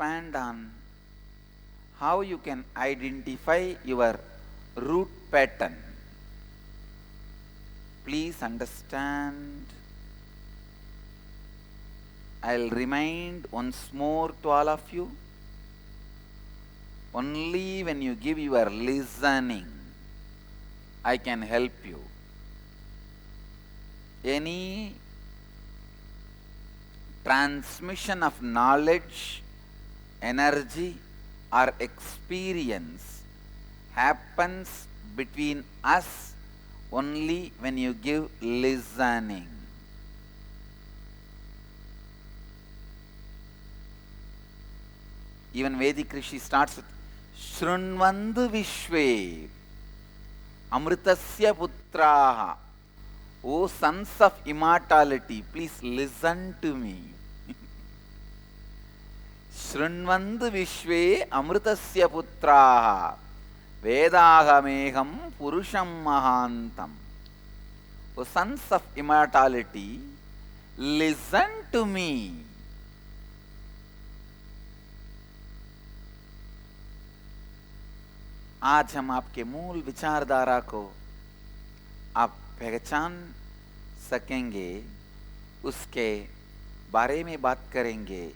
expand on how you can identify your root pattern. Please understand. I'll remind once more to all of you, only when you give your listening, I can help you. Any transmission of knowledge, energy, or experience happens between us only when you give listening. Even Vedic Rishi starts with Shrunvandu Vishve Amritasya Putraha. O sons of immortality, please listen to me. Shrunvandu Vishve Amritasya Putraha Vedahameham Purusham Mahantam. O sons of immortality, listen to me. आज हम आपके मूल विचारधारा को आप पहचान सकेंगे, उसके बारे में बात करेंगे.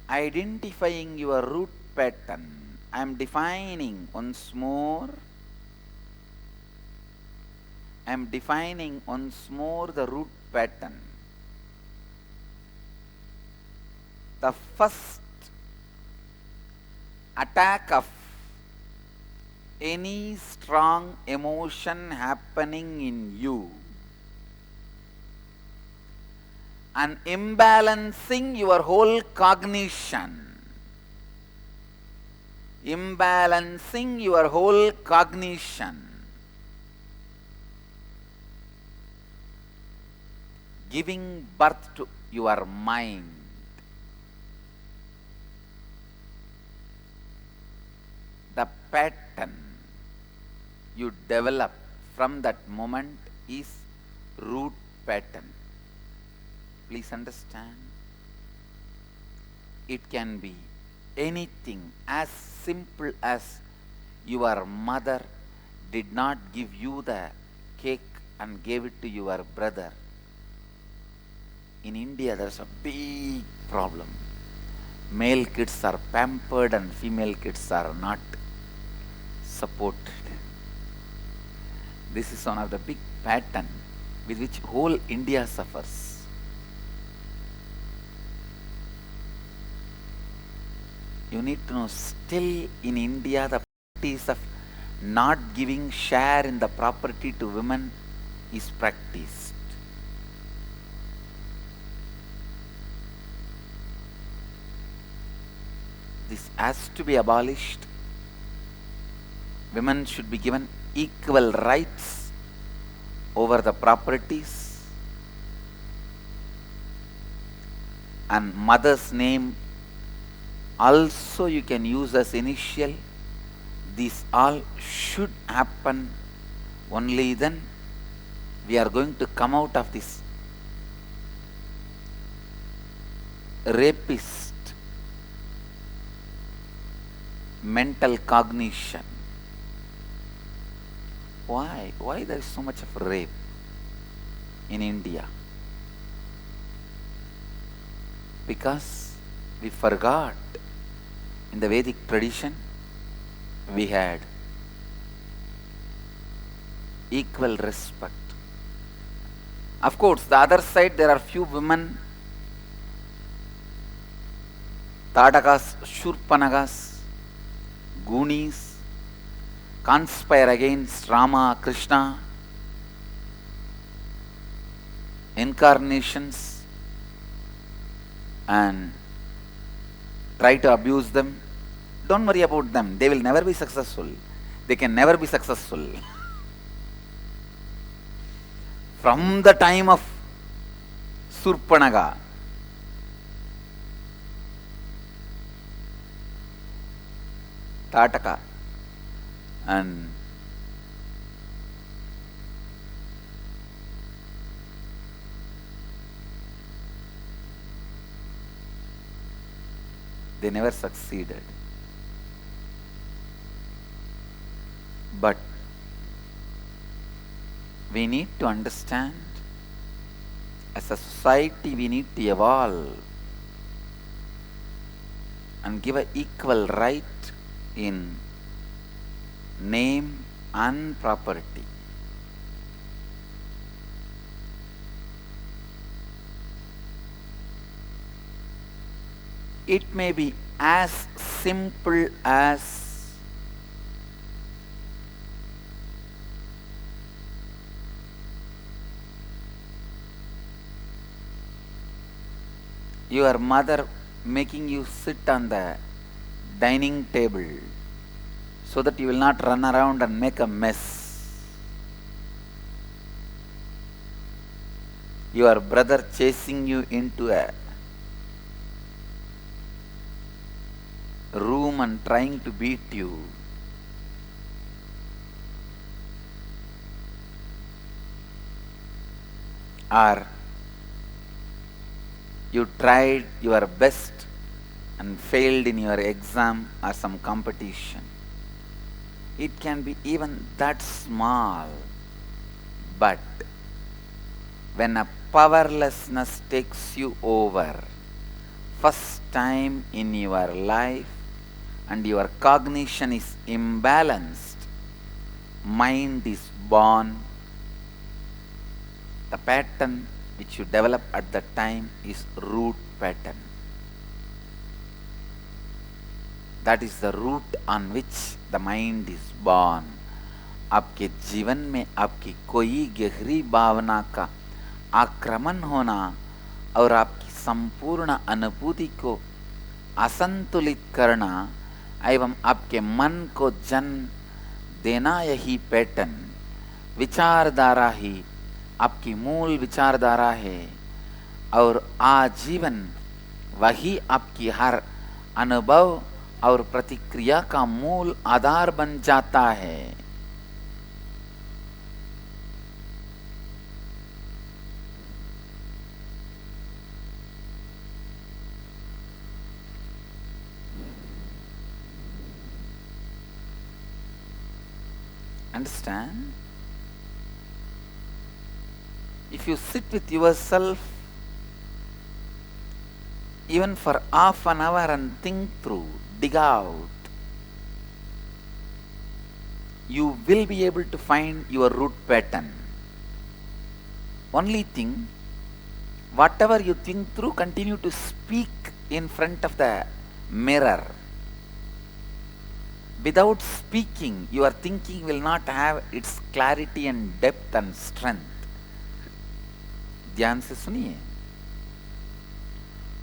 Identifying your root pattern. I am defining once more. I am defining once more the root pattern. The first attack of any strong emotion happening in you and imbalancing your whole cognition. Imbalancing your whole cognition. Giving birth to your mind. The pattern you develop from that moment is root pattern. Please understand. It can be anything as simple as your mother did not give you the cake and gave it to your brother. In India, there's a big problem. Male kids are pampered and female kids are not supported. This is one of the big pattern with which whole India suffers. You need to know, still in India the practice of not giving share in the property to women is practiced. This has to be abolished. Women should be given equal rights over the properties, and mother's name also you can use as initial. These all should happen. Only then we are going to come out of this rapist mental cognition. Why? Why there is so much of rape in India? Because we forgot in the Vedic tradition we had equal respect. Of course, the other side there are few women, Tadakas, Shurpanagas, Goonies, conspire against Rama, Krishna, incarnations, and try to abuse them. Don't worry about them. They will never be successful. They can never be successful. From the time of Surpanaga, Tataka, and They never succeeded. But we need to understand, as a society, we need to evolve and give an equal right in name and property. It may be as simple as your mother making you sit on the dining table so that you will not run around and make a mess. Your brother chasing you into a room and trying to beat you. Or you tried your best and failed in your exam or some competition. It can be even that small, but when a powerlessness takes you over, first time in your life, and your cognition is imbalanced, mind is born. The pattern which you develop at that time is root pattern. That is the root on which the mind is born. आपके जीवन में आपकी कोई गहरी भावना का आक्रमण होना और आपकी संपूर्ण अनुभूति को असंतुलित करना एवं आपके मन को जन्म देना, यही पैटर्न विचारधारा ही आपकी मूल विचारधारा है, और आजीवन वही आपकी हर अनुभव और प्रतिक्रिया का मूल आधार बन जाता है. Understand? If you sit with yourself even for half an hour and think through, dig out, you will be able to find your root pattern. Only thing, whatever you think through, continue to speak in front of the mirror. Without speaking, your thinking will not have its clarity and depth and strength. ध्यान से सुनिए.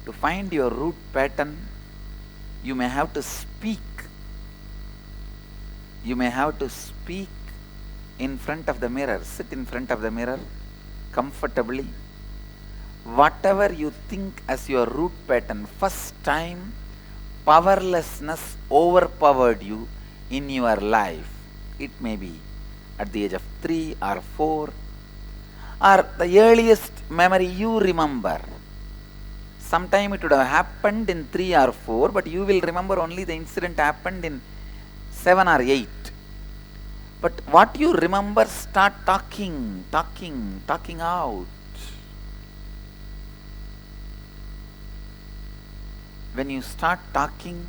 To find your root pattern, you may have to speak. You may have to speak in front of the mirror. Sit in front of the mirror comfortably. Whatever you think as your root pattern, first time powerlessness overpowered you in your life. It may be at the age of 3 or 4, or the earliest memory you remember. Sometime it would have happened in 3 or 4, but you will remember only the incident happened in 7 or 8. But what you remember, start talking out. When you start talking,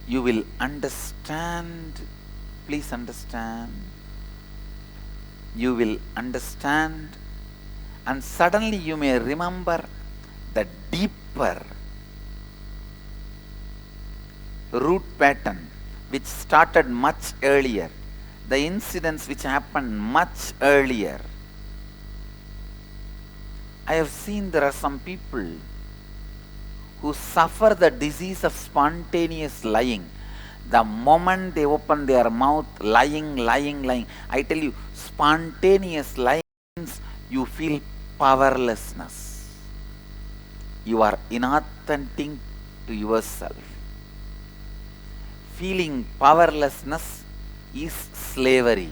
you will understand. Please understand. You will understand, and suddenly you may remember the deeper root pattern which started much earlier, the incidents which happened much earlier. I have seen there are some people who suffer the disease of spontaneous lying. The moment they open their mouth, lying. I tell you, spontaneous lying means you feel powerlessness. You are inauthentic to yourself. Feeling powerlessness is slavery.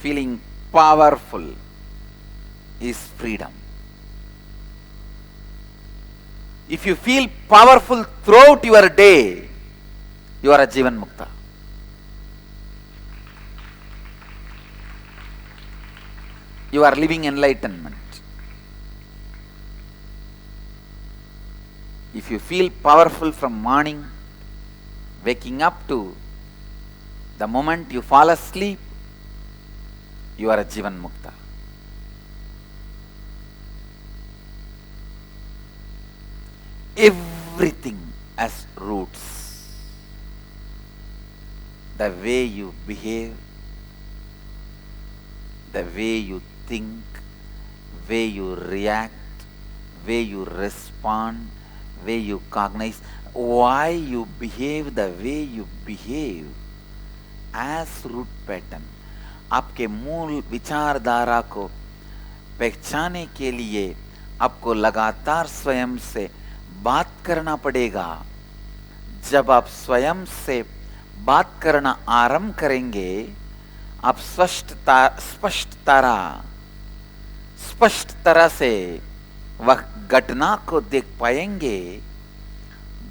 Feeling powerful is freedom. If you feel powerful throughout your day, you are a Jivan Mukta. You are living enlightenment. If you feel powerful from morning, waking up to the moment you fall asleep, you are a Jivan Mukta. Everything has roots. The way you behave, the way you think, way you react, way you respond, way you cognize, why you behave the way you behave as root pattern. आपके मूल विचारधारा को पहचानने के लिए आपको लगातार स्वयं से बात करना पड़ेगा. जब आप स्वयं से बात करना आरंभ करेंगे, आप स्पष्ट तरह से वह घटना को देख पाएंगे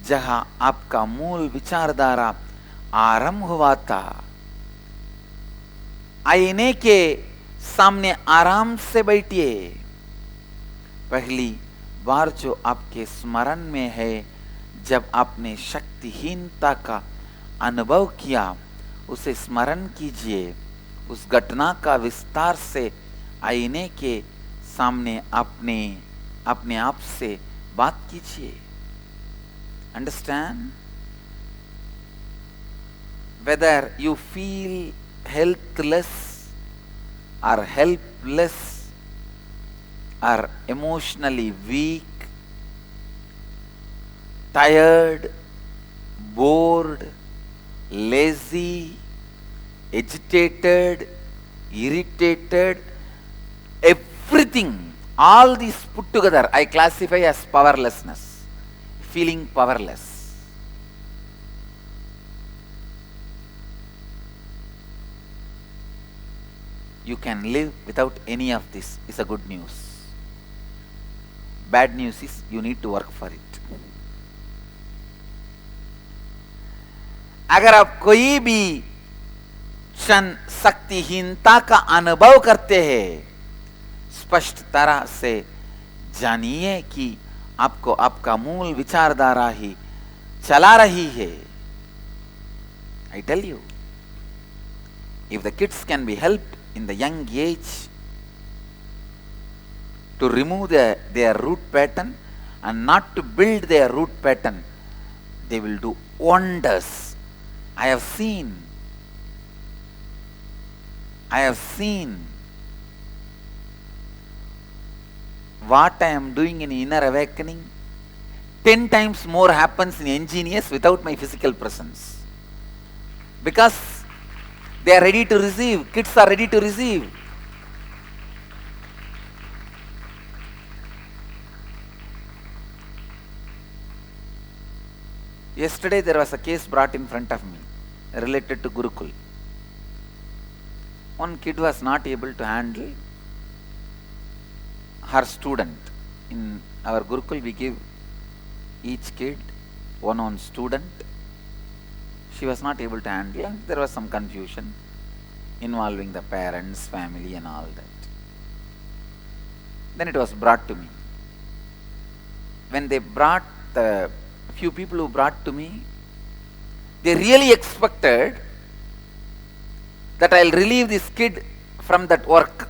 जहां आपका मूल विचारधारा आरंभ हुआ था. आईने के सामने आराम से बैठिए. पहली बार जो आपके स्मरण में है, जब आपने शक्तिहीनता का अनुभव किया, उसे स्मरण कीजिए. उस घटना का विस्तार से आईने के सामने अपने आप से बात कीजिए. Understand? Whether you feel helpless or helpless or emotionally weak, tired, bored, lazy, agitated, irritated, everything, all these put together I classify as powerlessness, feeling powerless. You can live without any of this is a good news. Bad news is you need to work for it. अगर आप कोई भी क्षण शक्तिहीनता का अनुभव करते हैं, स्पष्ट तरह से जानिए कि आपको आपका मूल विचारधारा ही चला रही है. I tell you, if the kids can be helped in the young age to remove their root pattern and not to build their root pattern, they will do wonders. I have seen what I am doing in inner awakening. 10 times more happens in engineers without my physical presence, because they are ready to receive. Kids are ready to receive. Yesterday there was a case brought in front of me related to gurukul. One kid was not able to handle her student. In our gurukul we give each kid one student. She was not able to handle, and there was some confusion involving the parents, family and all that. Then it was brought to me. When they brought the few people who brought to me, they really expected that I'll relieve this kid from that work.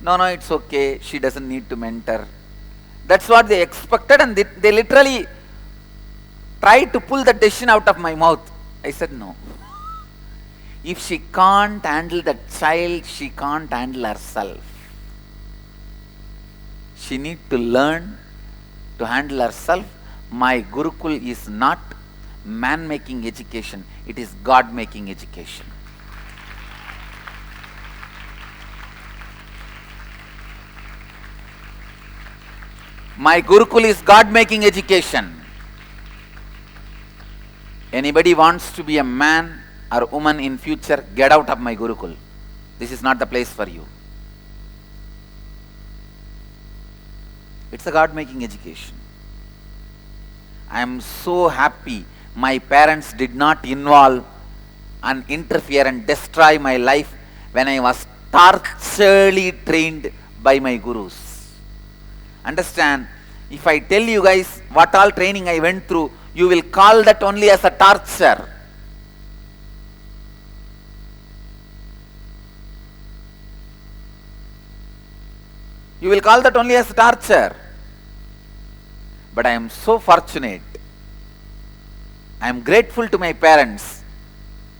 No, it's okay, she doesn't need to mentor. That's what they expected, and they literally tried to pull the decision out of my mouth. I said no. If she can't handle the child, she can't handle herself. She needs to learn to handle herself. My gurukul is not man-making education, it is God-making education. My gurukul is God-making education. Anybody wants to be a man or woman in future, get out of my gurukul. This is not the place for you. It's a God-making education. I am so happy my parents did not involve and interfere and destroy my life when I was torturely trained by my gurus. Understand, if I tell you guys what all training I went through, you will call that only as a torture. You will call that only as torture. But I am so fortunate. I am grateful to my parents.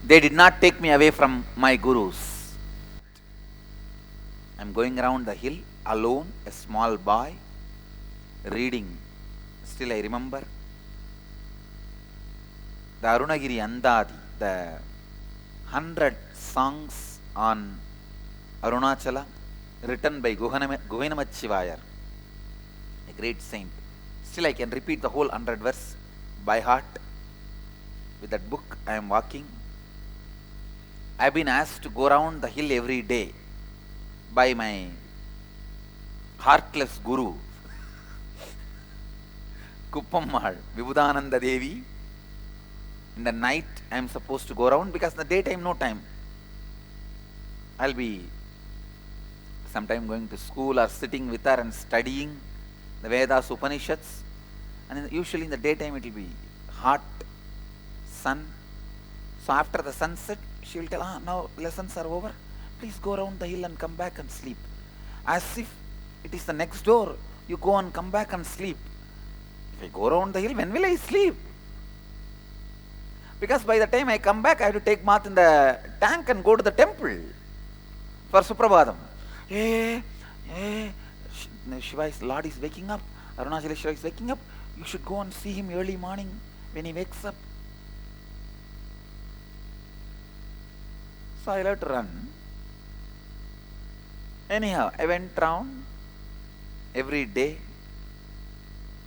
They did not take me away from my gurus. I am going around the hill alone, a small boy, reading. Still I remember the Arunagiri Andadi, the 100 songs on Arunachala, written by Govinamachivayar, a great saint. Still I can repeat the whole 100 verse by heart. With that book I am walking. I have been asked to go around the hill every day by my heartless guru, Kuppammal, Vibhudananda Devi. In the night I am supposed to go around, because in the daytime no time. I will be sometime going to school or sitting with her and studying the Vedas, Upanishads, and usually in the daytime it will be hot sun. So after the sunset, she will tell, now lessons are over, please go around the hill and come back and sleep. As if it is the next door, you go and come back and sleep. If I go around the hill, when will I sleep? Because by the time I come back, I have to take bath in the tank and go to the temple for Suprabhadam. Shiva's Lord is waking up, Arunachaleshwara is waking up, you should go and see him early morning when he wakes up. So I let run. Anyhow, I went round every day,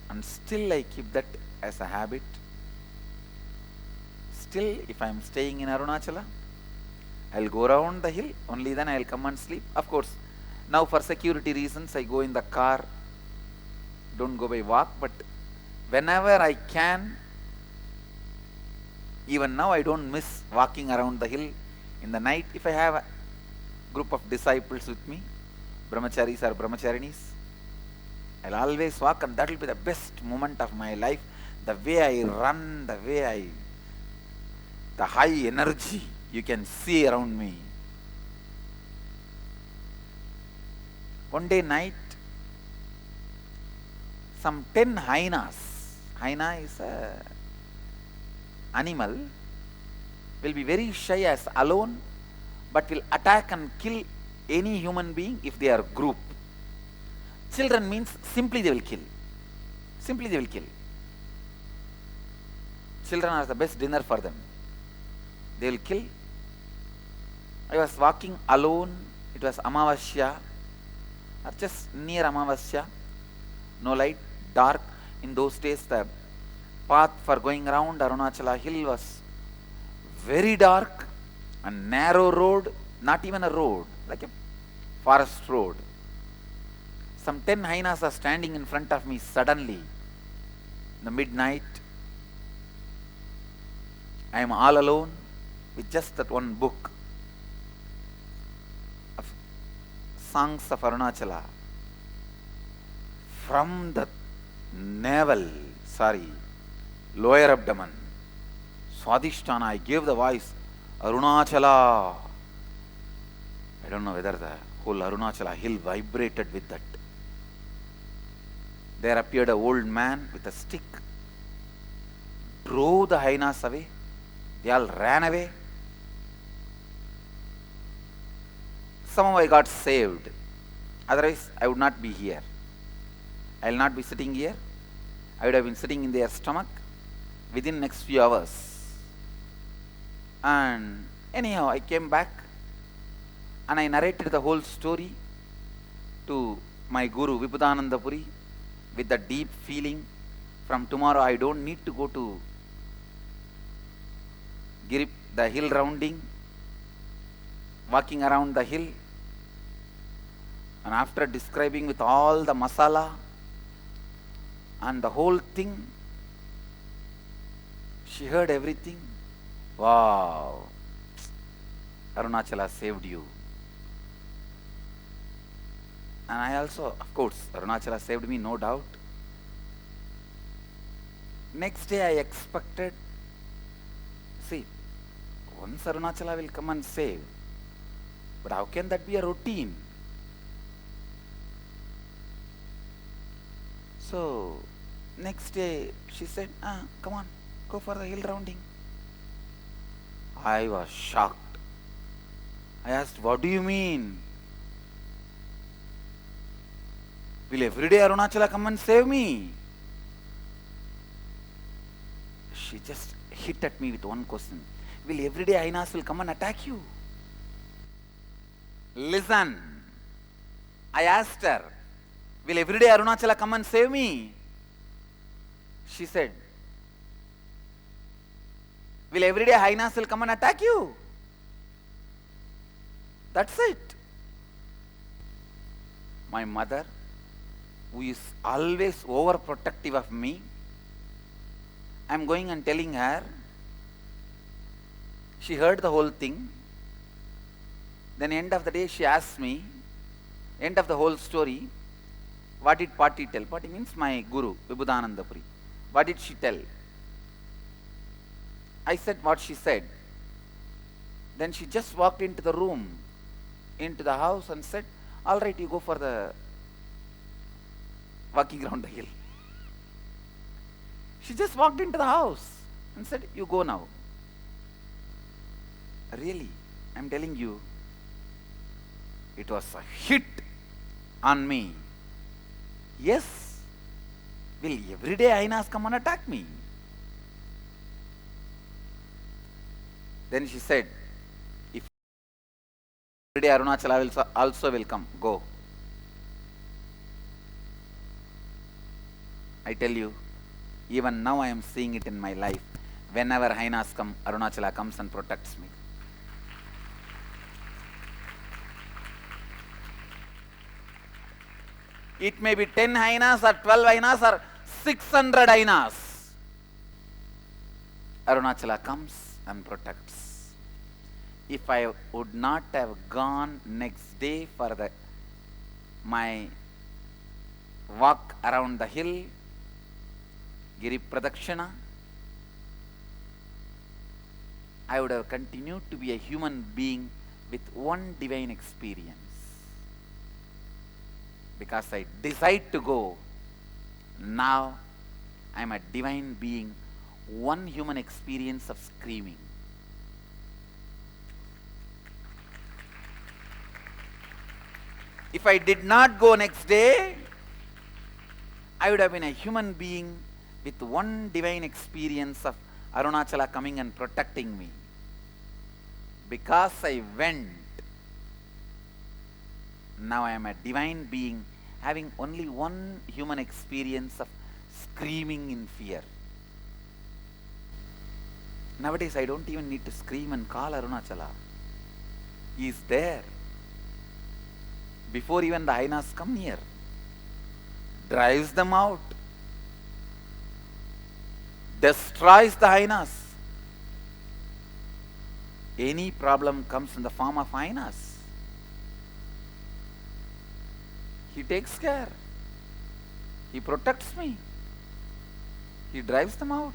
and still I keep that as a habit. Still, if I am staying in Arunachala, I will go around the hill, only then I will come and sleep. Of course, now for security reasons I go in the car, don't go by walk, but whenever I can, even now I don't miss walking around the hill in the night. If I have a group of disciples with me, brahmacharis or brahmacharinis, I will always walk, and that will be the best moment of my life. The way I run, the high energy you can see around me. One day night, some 10 hyenas, hyena is a animal, will be very shy as alone, but will attack and kill any human being if they are group. Children means simply they will kill. Simply they will kill. Children are the best dinner for them. They will kill. I was walking alone. It was Amavasya, or just near Amavasya. No light, dark. In those days, the path for going around Arunachala hill was very dark, a narrow road, not even a road, like a forest road. Some 10 hyenas are standing in front of me suddenly. In the midnight, I am all alone with just that one book of songs of Arunachala. From the lower abdomen, Swadhisthana, I gave the voice, Arunachala. I don't know whether the whole Arunachala hill vibrated with that. There appeared an old man with a stick, drove the hyenas away. They all ran away. Somehow I got saved. Otherwise, I would not be here. I will not be sitting here. I would have been sitting in their stomach within next few hours. And anyhow, I came back and I narrated the whole story to my guru, Vibhudananda Puri, with the deep feeling. From tomorrow, I don't need to go to the hill rounding, walking around the hill. And after describing with all the masala and the whole thing, She heard everything. Wow, Arunachala saved you. And I also, of course, Arunachala saved me, no doubt. Next day I expected, see, once Arunachala will come and save, but how can that be a routine? So, next day she said, come on, go for the hill rounding. I was shocked. I asked, what do you mean? Will every day Arunachala come and save me? She just hit at me with one question. Will every day Ainas will come and attack you? Listen. I asked her, will every day Arunachala come and save me? She said, will every day Ainas will come and attack you? That's it. My mother, who is always overprotective of me, I'm going and telling her. She heard the whole thing. Then end of the day she asked me, end of the whole story, what did Pati tell? Pati means my guru, Vibhudanandapuri. What did she tell? I said what she said. Then she just walked into the room, into the house and said, all right, you go for the walking around the hill. She just walked into the house and said, you go now. Really, I'm telling you, it was a hit on me. Yes, will every day Ainas come and attack me? Then she said, if every day Arunachala also will come, go. I tell you, even now I am seeing it in my life. Whenever Ainas come, Arunachala comes and protects me. It may be 10 Ainas or 12 Ainas or 600 Ainas. Arunachala comes and protects. If I would not have gone next day for my walk around the hill, Giri Pradakshina, I would have continued to be a human being with one divine experience. Because I decide to go, now I am a divine being, one human experience of screaming. If I did not go next day, I would have been a human being with one divine experience of Arunachala coming and protecting me. Because I went, now I am a divine being having only one human experience of screaming in fear. Nowadays I don't even need to scream and call Arunachala. He is there. Before even the Ainas come near, drives them out, destroys the Ainas. Any problem comes in the form of Ainas. He takes care. He protects me. He drives them out.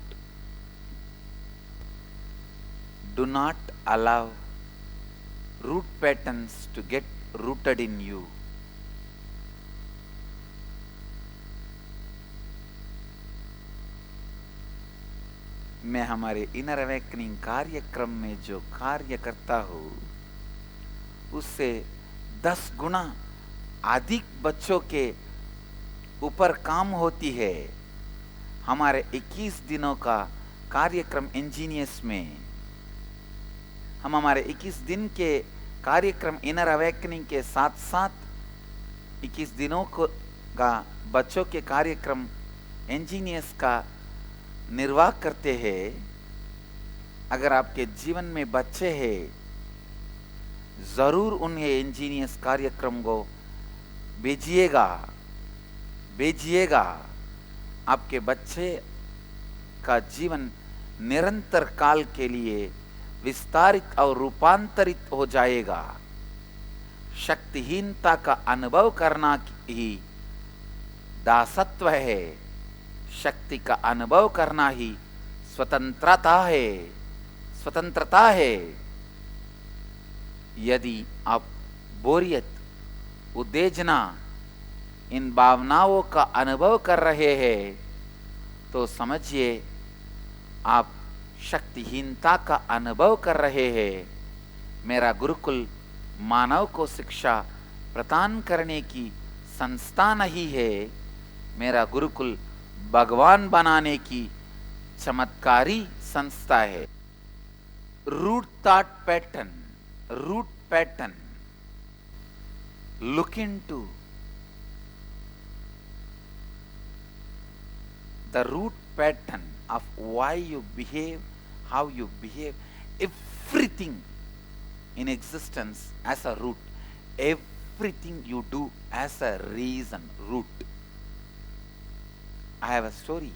Do not allow root patterns to get rooted in you. मैं हमारे inner awakening कार्यक्रम में जो कार्य करता हूँ उससे 10 गुना अधिक बच्चों के ऊपर काम होती है। हमारे 21 दिनों का कार्यक्रम इंजीनियर्स में हम हमारे 21 दिन के कार्यक्रम इनर अवेकनिंग के साथ साथ 21 दिनों का बच्चों के कार्यक्रम इंजीनियर्स का निर्वाह करते हैं। अगर आपके जीवन में बच्चे हैं, जरूर उन्हें इंजीनियर्स कार्यक्रम को भेजिएगा। आपके बच्चे का जीवन निरंतर काल के लिए विस्तारित और रूपांतरित हो जाएगा। शक्तिहीनता का अनुभव करना ही दासत्व है। शक्ति का अनुभव करना ही स्वतंत्रता है। यदि आप बोरियत, उत्तेजना, इन भावनाओं का अनुभव कर रहे हैं तो समझिए आप शक्तिहीनता का अनुभव कर रहे हैं। मेरा गुरुकुल मानव को शिक्षा प्रदान करने की संस्था नहीं है। मेरा गुरुकुल भगवान बनाने की चमत्कारी संस्था है। Root thought pattern, root pattern, look into the root pattern of why you behave, how you behave. Everything in existence as a root, everything you do as a reason, root. I have a story.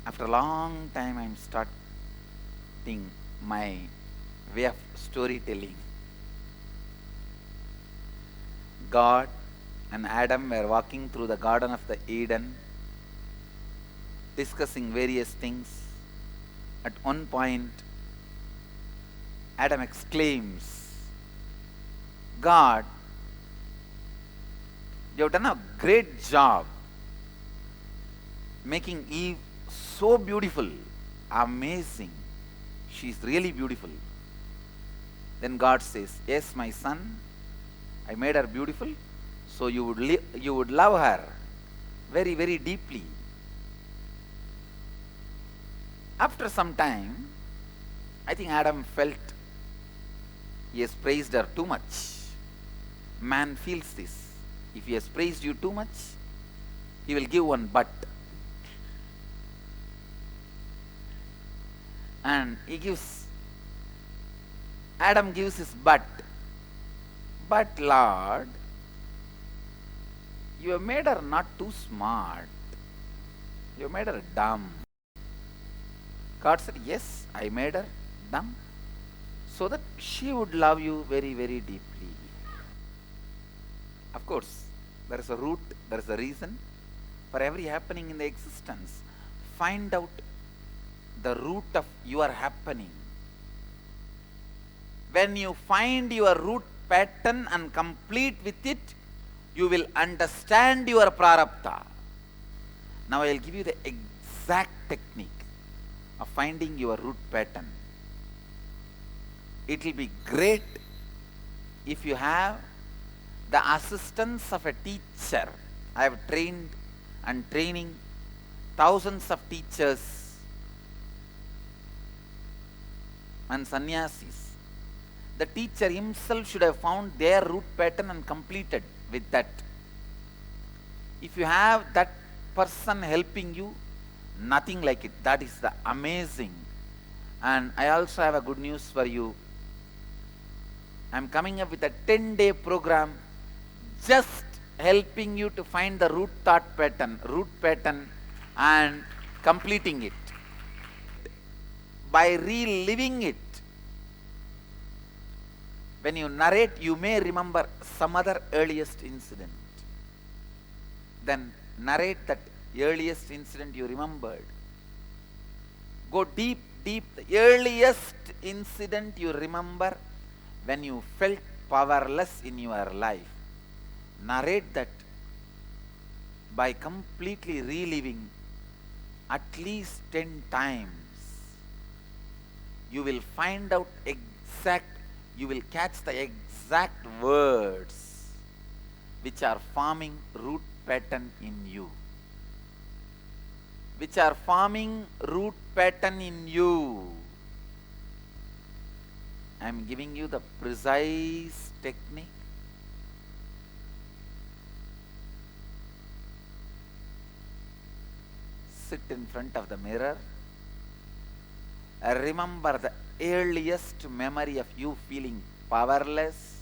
After a long time I am starting my way of storytelling. God and Adam were walking through the Garden of the Eden, discussing various things. At one point, Adam exclaims, God, you have done a great job making Eve so beautiful, amazing. She is really beautiful. Then God says, yes, my son, I made her beautiful, so you would love her very, very deeply. After some time, I think Adam felt he has praised her too much. Man feels this. If he has praised you too much, he will give one but. And Adam gives his but. But Lord, you have made her not too smart. You have made her dumb. God said, yes, I made her dumb so that she would love you very, very deeply. Of course, there is a root, there is a reason for every happening in the existence. Find out the root of your happening. When you find your root pattern and complete with it, you will understand your prarabdha. Now I will give you the exact technique of finding your root pattern. It will be great if you have the assistance of a teacher. I have trained and training thousands of teachers and sannyasis. The teacher himself should have found their root pattern and completed with that. If you have that person helping you, nothing like it. That is the amazing. And I also have a good news for you. I am coming up with a 10-day program just helping you to find the root thought pattern, and completing it. By reliving it, when you narrate, you may remember some other earliest incident. Then narrate that earliest incident you remembered. Go deep. The earliest incident you remember when you felt powerless in your life. Narrate that by completely reliving at least 10 times. You will find out you will catch the exact words which are forming root pattern in you. Which are forming root pattern in you. I am giving you the precise technique. Sit in front of the mirror. Remember the earliest memory of you feeling powerless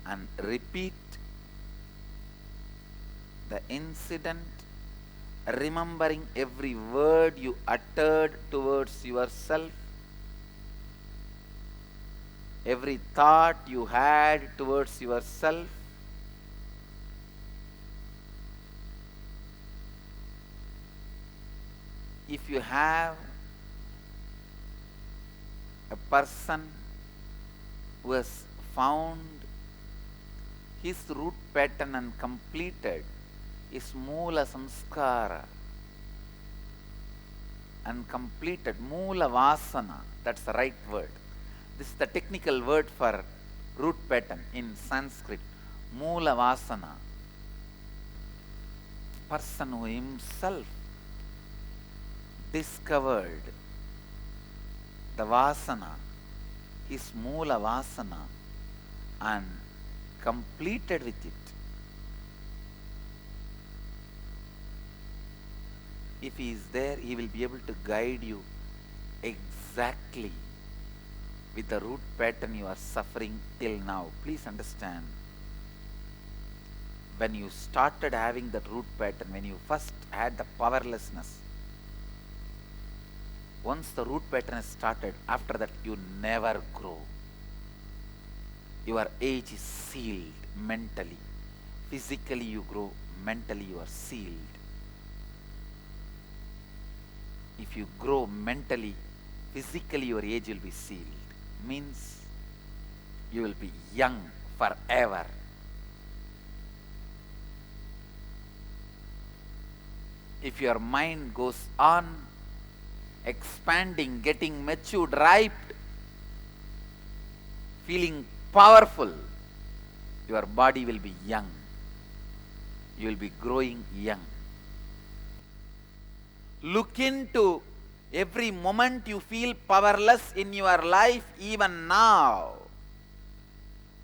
and repeat the incident remembering every word you uttered towards yourself, every thought you had towards yourself, if you have a person who has found his root pattern and completed his moola samskara and completed moolavasana, that's the right word. This is the technical word for root pattern in Sanskrit. Moolavasana. Person who himself discovered the vasana, his moolavasana, and completed with it. If he is there, he will be able to guide you exactly with the root pattern you are suffering till now. Please understand, when you started having that root pattern, when you first had the powerlessness, once the root pattern has started, after that you never grow. Your age is sealed mentally. Physically you grow, mentally you are sealed. If you grow mentally, physically your age will be sealed. Means you will be young forever. If your mind goes on expanding, getting matured, ripe, feeling powerful, your body will be young. You will be growing young. Look into every moment you feel powerless in your life, even now.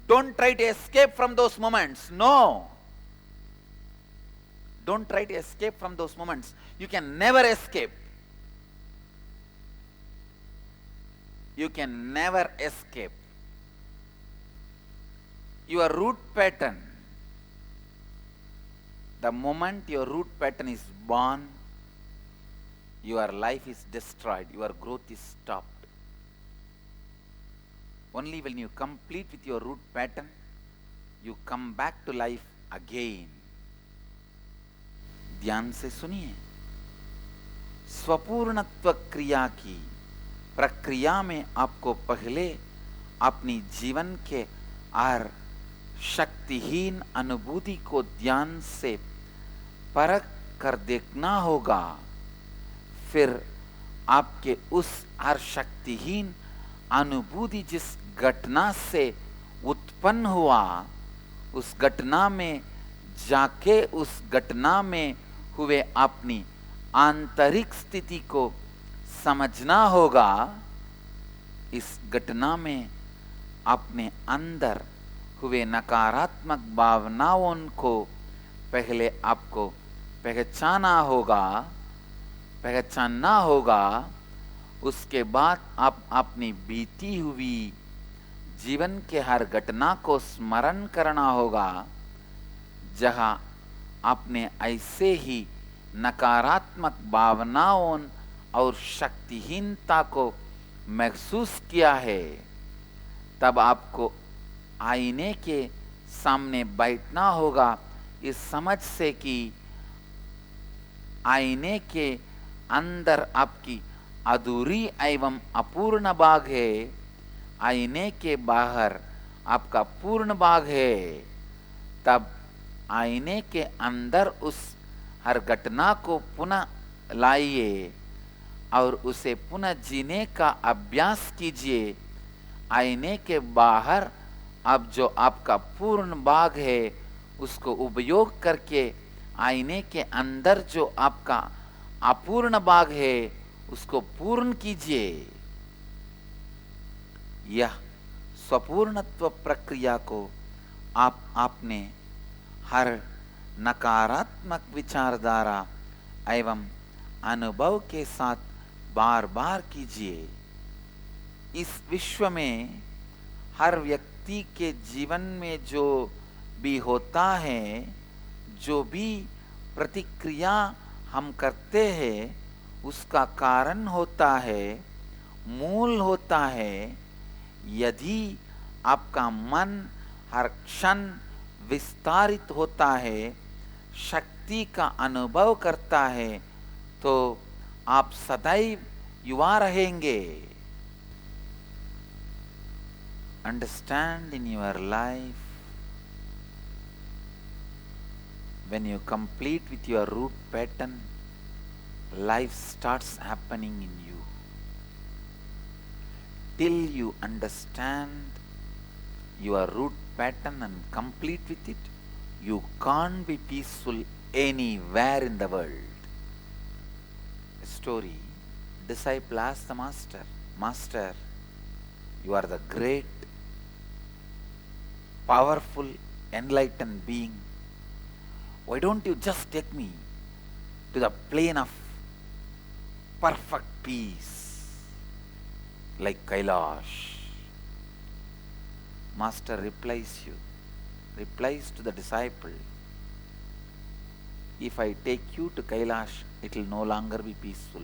Don't try to escape from those moments. No. Don't try to escape from those moments. You can never escape. You can never escape. Your root pattern, the moment your root pattern is born, your life is destroyed, your growth is stopped. Only when you complete with your root pattern, you come back to life again. ध्यान से सुनिए, स्वपूर्णत्व क्रिया की प्रक्रिया में आपको पहले अपनी जीवन के हर शक्तिहीन अनुभूति को ध्यान से परख कर देखना होगा। फिर आपके उस हर शक्तिहीन अनुभूति जिस घटना से उत्पन्न हुआ, उस घटना में जाके उस घटना में हुए अपनी आंतरिक स्थिति को समझना होगा। इस घटना में अपने अंदर हुए नकारात्मक भावनाओं को पहले आपको पहचानना होगा। उसके बाद आप अपनी बीती हुई जीवन के हर घटना को स्मरण करना होगा, जहां आपने ऐसे ही नकारात्मक भावनाओं और शक्तिहीनता को महसूस किया है। तब आपको आईने के सामने बैठना होगा इस समझ से कि आईने के अंदर आपकी अधूरी एवं अपूर्ण भाग है, आईने के बाहर आपका पूर्ण भाग है। तब आईने के अंदर उस हर घटना को पुनः लाइए और उसे पुनः जीने का अभ्यास कीजिए। आईने के बाहर अब जो आपका पूर्ण भाग है, उसको उपयोग करके आईने के अंदर जो आपका अपूर्ण भाग है, उसको पूर्ण कीजिए। यह स्वपूर्णत्व प्रक्रिया को आपने हर नकारात्मक विचारधारा एवं अनुभव के साथ बार बार कीजिए। इस विश्व में हर व्यक्ति के जीवन में जो भी होता है, जो भी प्रतिक्रिया हम करते हैं उसका कारण होता है, मूल होता है। यदि आपका मन हर क्षण विस्तारित होता है, शक्ति का अनुभव करता है, तो आप सदैव युवा रहेंगे। Understand in your life, when you complete with your root pattern, life starts happening in you. Till you understand your root pattern and complete with it, you can't be peaceful anywhere in the world. A story, disciple asked the master, Master, you are the great, powerful, enlightened being. Why don't you just take me to the plane of perfect peace, like Kailash? Master replies to the disciple, if I take you to Kailash, it will no longer be peaceful.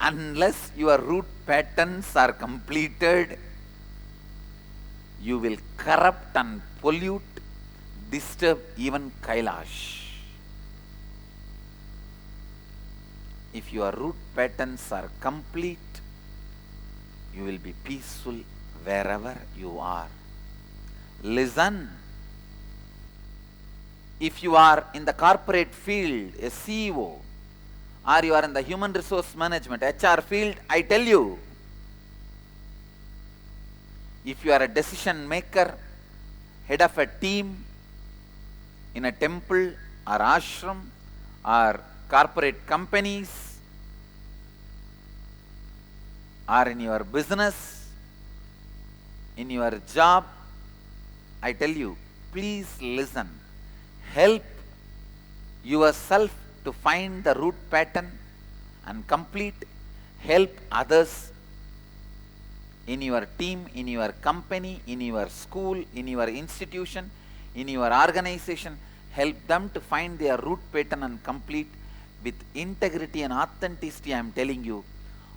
Unless your root patterns are completed, you will corrupt and pollute, disturb even Kailash. If your root patterns are complete, you will be peaceful wherever you are. Listen. If you are in the corporate field, a CEO, or you are in the human resource management, HR field, I tell you, if you are a decision maker, head of a team in a temple or ashram or corporate companies, or in your business, in your job, I tell you, please listen. Help yourself to find the root pattern and complete. Help others in your team, in your company, in your school, in your institution, in your organization. Help them to find their root pattern and complete with integrity and authenticity. I am telling you,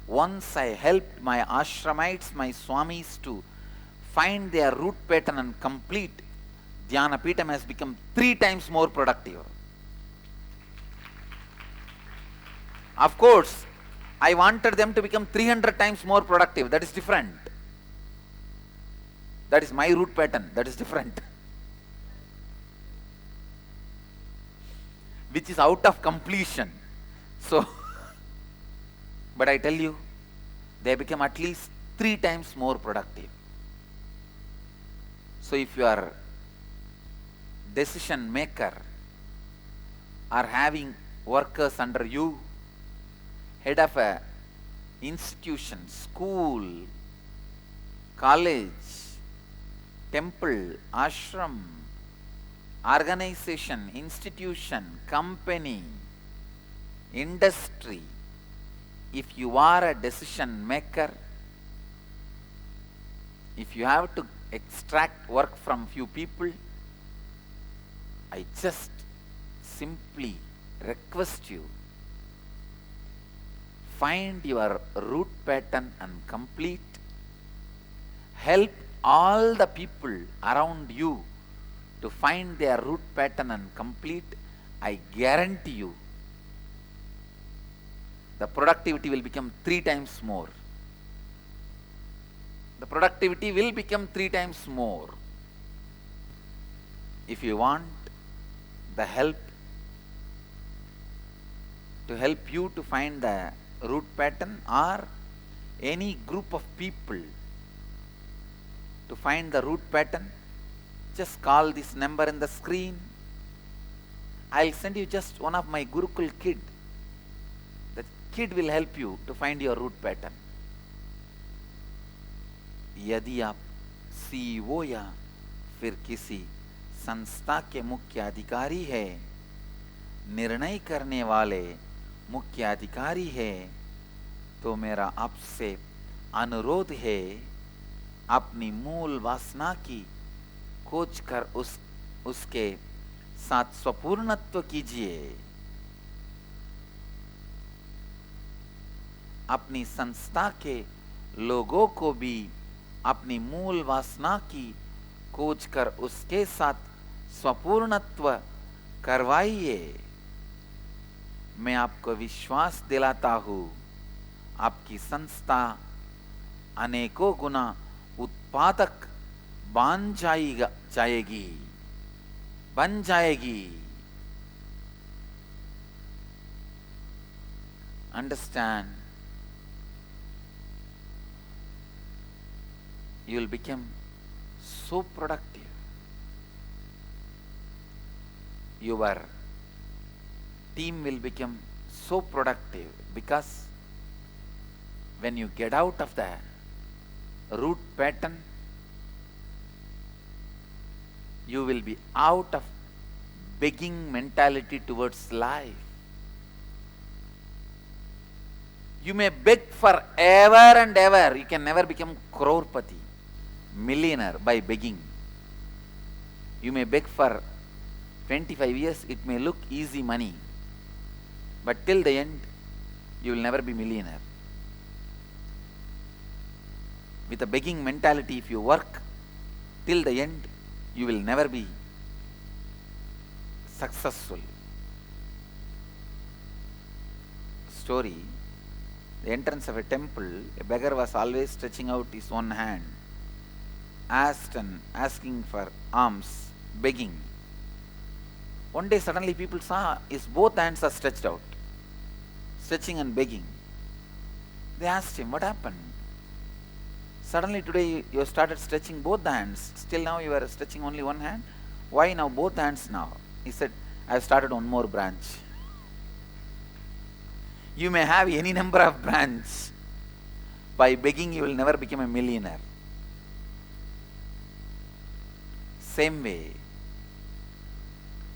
once I helped my ashramites, my swamis to find their root pattern and complete, Dhyana Peetham has become 3 times more productive. Of course, I wanted them to become 300 times more productive. That is different. That is my root pattern. That is different. Which is out of completion. So, but I tell you, they become at least 3 times more productive. So if you are decision maker or having workers under you, head of a institution, school, college, temple, ashram, organization, institution, company, industry, if you are a decision maker, if you have to extract work from few people, I just simply request you, find your root pattern and complete. Help all the people around you to find their root pattern and complete. I guarantee you, the productivity will become 3 times more. The productivity will become 3 times more. If you want the help to help you to find the root pattern, or any group of people to find the root pattern, just call this number in the screen. I'll send you just one of my gurukul kid. The kid will help you to find your root pattern. यदि आप CEO या फिर किसी संस्था के मुख्य अधिकारी है, निर्णय करने वाले मुख्य अधिकारी है, तो मेरा आपसे अनुरोध है, अपनी मूल वासना की खोज कर उसके साथ स्वपूर्णत्व कीजिए। अपनी संस्था के लोगों को भी अपनी मूल वासना की खोज कर उसके साथ स्वपूर्णत्व करवाइए। मैं आपको विश्वास दिलाता हूं, आपकी संस्था अनेकों गुना उत्पादक बन जाएगी। Understand? You will become so productive. Your team will become so productive because when you get out of the root pattern, you will be out of begging mentality towards life. You may beg forever and ever. You can never become crorepati, millionaire, by begging. You may beg for 25 years. It may look easy money, but till the end, you will never be millionaire. With a begging mentality, if you work till the end, you will never be successful. Story: the entrance of a temple, a beggar was always stretching out his one hand, asking for alms, begging. One day suddenly people saw his both hands are stretched out, stretching and begging. They asked him, what happened? Suddenly today you started stretching both the hands. Still now you are stretching only one hand. Why now both hands now? He said, I have started one more branch. You may have any number of branches. By begging you will never become a millionaire. Same way,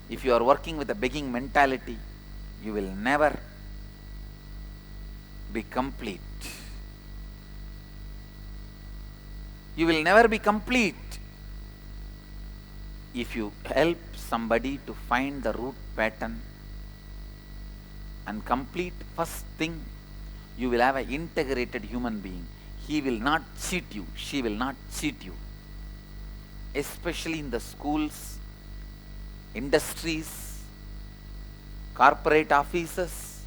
if you are working with a begging mentality, you will never be complete. You will never be complete. If you help somebody to find the root pattern and complete, first thing, you will have an integrated human being. He will not cheat you. She will not cheat you. Especially in the schools, industries, corporate offices,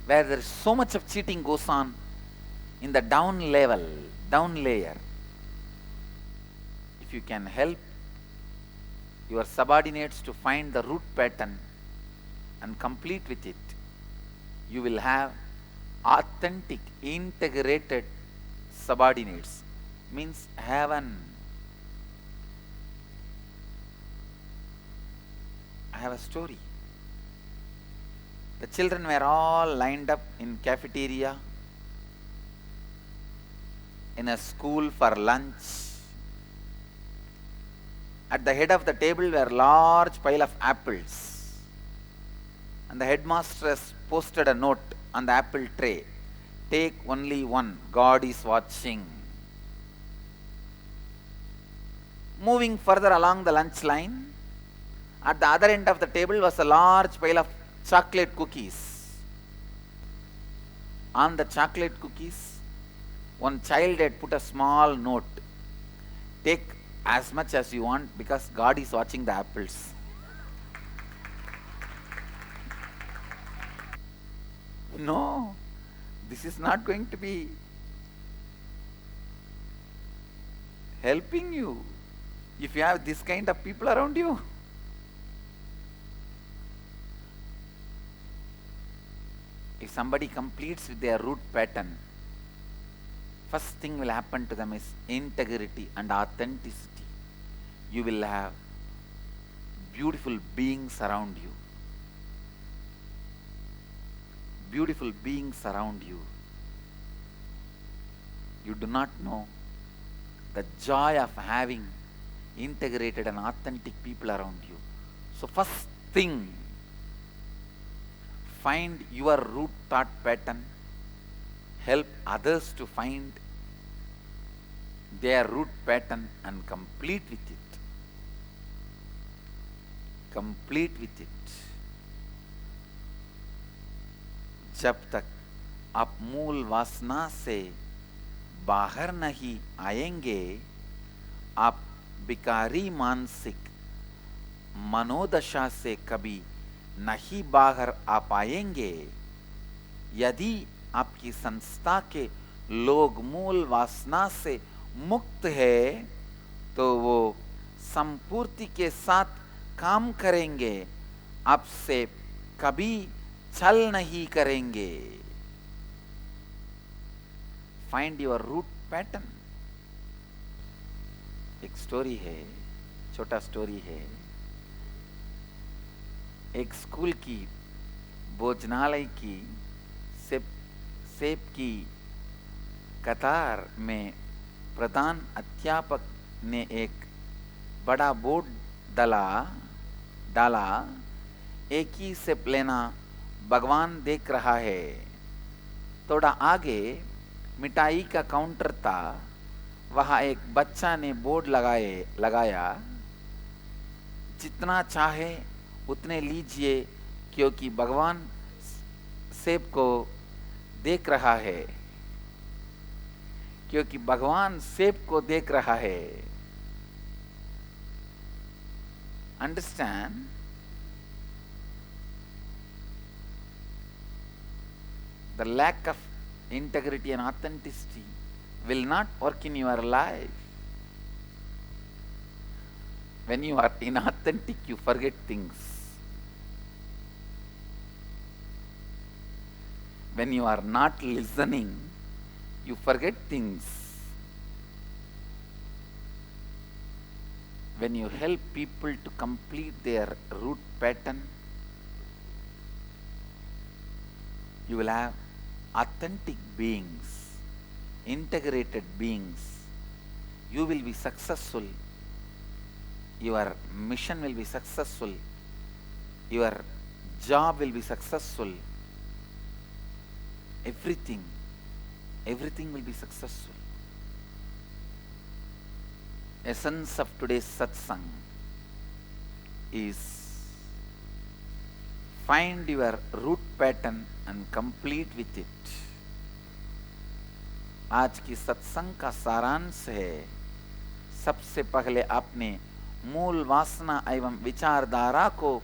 where there is so much of cheating goes on in the down layer. If you can help your subordinates to find the root pattern and complete with it, you will have authentic, integrated subordinates. Means heaven. I have a story. The children were all lined up in cafeteria in a school for lunch. At the head of the table were large pile of apples, and the headmaster has posted a note on the apple tray, take only one, God is watching. Moving further along the lunch line, at the other end of the table was a large pile of chocolate cookies. On the chocolate cookies, one child had put a small note, take as much as you want because God is watching the apples. No, this is not going to be helping you if you have this kind of people around you. If somebody completes with their root pattern, first thing will happen to them is integrity and authenticity. You will have beautiful beings around you. Beautiful beings around you. You do not know the joy of having integrated and authentic people around you. So first thing, find your root thought pattern. Help others to find their root pattern and complete with it. complete with it. जब तक आप मूल वासना से बाहर नहीं आएंगे, आप विकारी मानसिक मनोदशा से कभी नहीं बाहर आ पाएंगे। यदि आपकी संस्था के लोग मूल वासना से मुक्त है, तो वो संपूर्ति के साथ काम करेंगे, आपसे कभी छल नहीं करेंगे। Find your root pattern. एक स्टोरी है, छोटा स्टोरी है। एक स्कूल की भोजनालय की सेब की कतार में प्रधान अध्यापक ने एक बड़ा बोर्ड डाला, एक ही सेब लेना, भगवान देख रहा है। थोड़ा आगे मिठाई का काउंटर था, वहाँ एक बच्चा ने बोर्ड लगाया, जितना चाहे उतने लीजिए क्योंकि भगवान सेब को देख रहा है, क्योंकि भगवान सेब को देख रहा है। Understand? The lack of integrity and authenticity will not work in your life. When you are inauthentic, you forget things. When you are not listening, you forget things. When you help people to complete their root pattern, you will have authentic beings, integrated beings. You will be successful. Your mission will be successful. Your job will be successful. Everything will be successful. Essence of today's satsang is find your root pattern and complete with it. आज की सत्संग का सारांश है, सबसे पहले आपने मूल वासना एवं विचारधारा को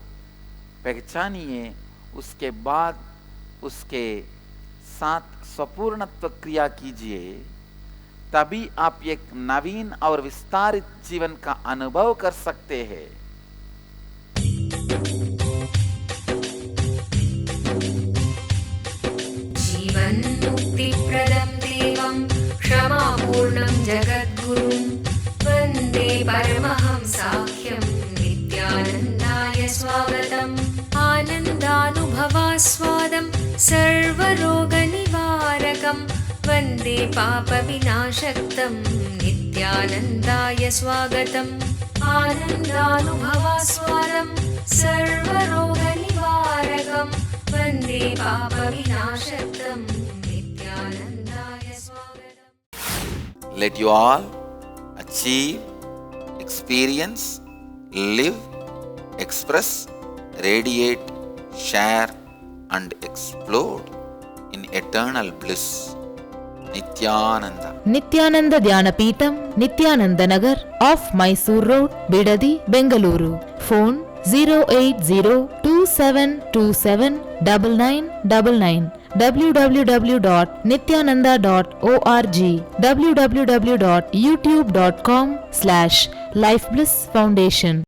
पहचानिए, उसके बाद उसके साथ स्वपूर्णत्व क्रिया कीजिए, तभी आप एक नवीन और विस्तारित जीवन का अनुभव कर सकते हैं। जीवन मुक्ति प्रदं देवं क्षमापूर्णं जगद्गुरुं वन्दे परमहंसाख्यं नित्यानन्दाय स्वागतम्। आनन्दानुभवास्वादं सर्वरोगनिवारकं वन्दे पापविनाशक्तं नित्यानन्दाय स्वागतम्। आनन्दानुभवास्वादं सर्वरोगनिवारकं वन्दे पापविनाशक्तं नित्यानन्दाय स्वागतम्। Let you all achieve, experience, live, express, radiate, share and explode in eternal bliss. Nithyananda. Nithyananda Dhyanapitham, Nithyananda Nagar, off Mysore Road, Bidadi, Bengaluru. Phone 08027279999. www.nithyananda.org. www.youtube.com/Life Bliss Foundation.